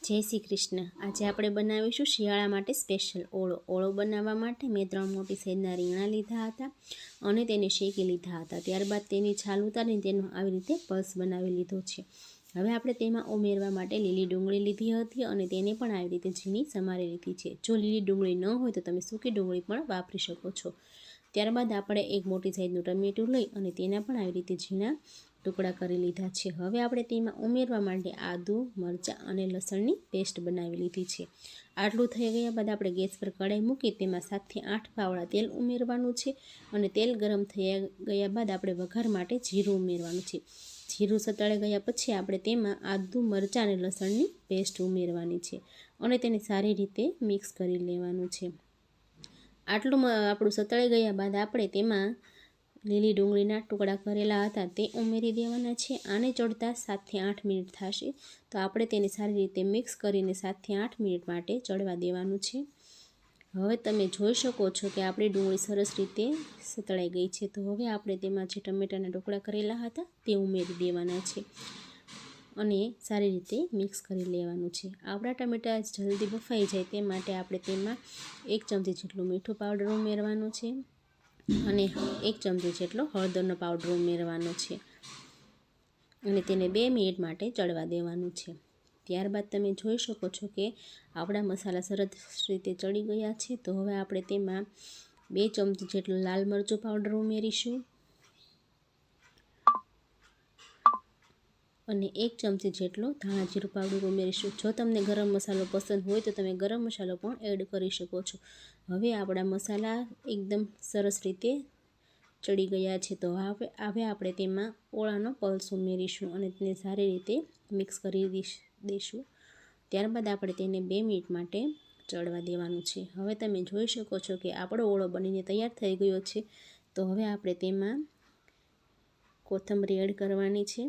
જય શ્રી કૃષ્ણ। આજે આપણે બનાવીશું શિયાળા માટે સ્પેશિયલ ઓળો। ઓળો બનાવવા માટે મેં 3 મોટી સાઈઝના રીંગણા લીધા હતા અને તેને શેકી લીધા હતા। ત્યારબાદ તેની છાલ ઉતારીને તેનો આવી રીતે પલ્સ બનાવી લીધો છે। હવે આપણે તેમાં ઉમેરવા માટે લીલી ડુંગળી લીધી હતી અને તેને પણ આવી રીતે ઝીણી સમારી લીધી છે। જો લીલી ડુંગળી ન હોય તો તમે સૂકી ડુંગળી પણ વાપરી શકો છો। ત્યારબાદ આપણે એક મોટી સાઈઝનું ટમેટું લઈ અને તેના પણ આવી રીતે ઝીણા ટુકડા કરી લીધા છે। હવે આપણે તેમાં ઉમેરવા માટે આદુ, મરચાં અને લસણની પેસ્ટ બનાવી લીધી છે। આટલું થઈ ગયા બાદ આપણે ગેસ પર કઢાઈ મૂકી તેમાં 7 થી 8 પાવડા તેલ ઉમેરવાનું છે અને તેલ ગરમ થઈ ગયા બાદ આપણે વઘાર માટે જીરું ઉમેરવાનું છે। જીરું સતળાઈ ગયા પછી આપણે તેમાં આદુ, મરચાં અને લસણની પેસ્ટ ઉમેરવાની છે અને તેને સારી રીતે મિક્સ કરી લેવાનું છે। આટલું આપણું સતળાઈ ગયા બાદ આપણે તેમાં લીલી ડુંગળીના ટુકડા કરેલા હતા તે ઉમેરી દેવાના છે। આને ચડતા 7 થી 8 મિનિટ થશે તો આપણે તેને સારી રીતે મિક્સ કરીને 7 થી 8 મિનિટ માટે ચડવા દેવાનું છે। હવે તમે જોઈ શકો છો કે આપણી ડુંગળી સરસ રીતે સતળાઈ ગઈ છે। તો હવે આપણે તેમાં જે ટમેટાના ટુકડા કરેલા હતા તે ઉમેરી દેવાના છે અને સારી રીતે મિક્સ કરી લેવાનું છે। આપણા ટમેટા જલ્દી બફાઈ જાય તે માટે આપણે તેમાં 1 ચમચી જેટલું મીઠું પાવડર ઉમેરવાનું છે અને 1 ચમચી જેટલો હળદરનો પાવડર ઉમેરવાનો છે અને તેને 2 મિનિટ માટે ચડવા દેવાનું છે। ત્યારબાદ તમે જોઈ શકો છો કે આપણા મસાલા સરસ રીતે ચડી ગયા છે। તો હવે આપણે તેમાં 2 ચમચી જેટલો લાલ મરચું પાવડર ઉમેરીશું અને 1 ચમચી જેટલો ધાણા જીરું પાવડર ઉમેરીશું। જો તમને ગરમ મસાલો પસંદ હોય તો તમે ગરમ મસાલો પણ એડ કરી શકો છો। હવે આપણા મસાલા એકદમ સરસ રીતે ચડી ગયા છે તો હવે આપણે તેમાં ઓળાનો પલ્સ ઉમેરીશું અને તેને સારી રીતે મિક્સ કરી દઈશું। ત્યારબાદ આપણે તેને 2 મિનિટ માટે ચડવા દેવાનું છે। હવે તમે જોઈ શકો છો કે આપણો ઓળો બનીને તૈયાર થઈ ગયો છે। તો હવે આપણે તેમાં કોથમરી એડ કરવાની છે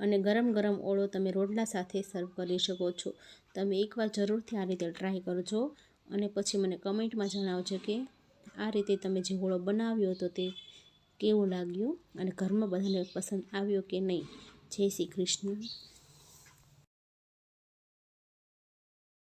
અને ગરમ ગરમ ઓળો તમે રોટલા સાથે સર્વ કરી શકો છો। તમે એકવાર જરૂરથી આ રીતે ટ્રાય કરજો અને પછી મને કમેન્ટમાં જણાવજો કે આ રીતે તમે જે ઓળો બનાવ્યો હતો તે કેવું લાગ્યું અને ઘરમાં બધાને પસંદ આવ્યો કે નહીં। જય શ્રી કૃષ્ણ।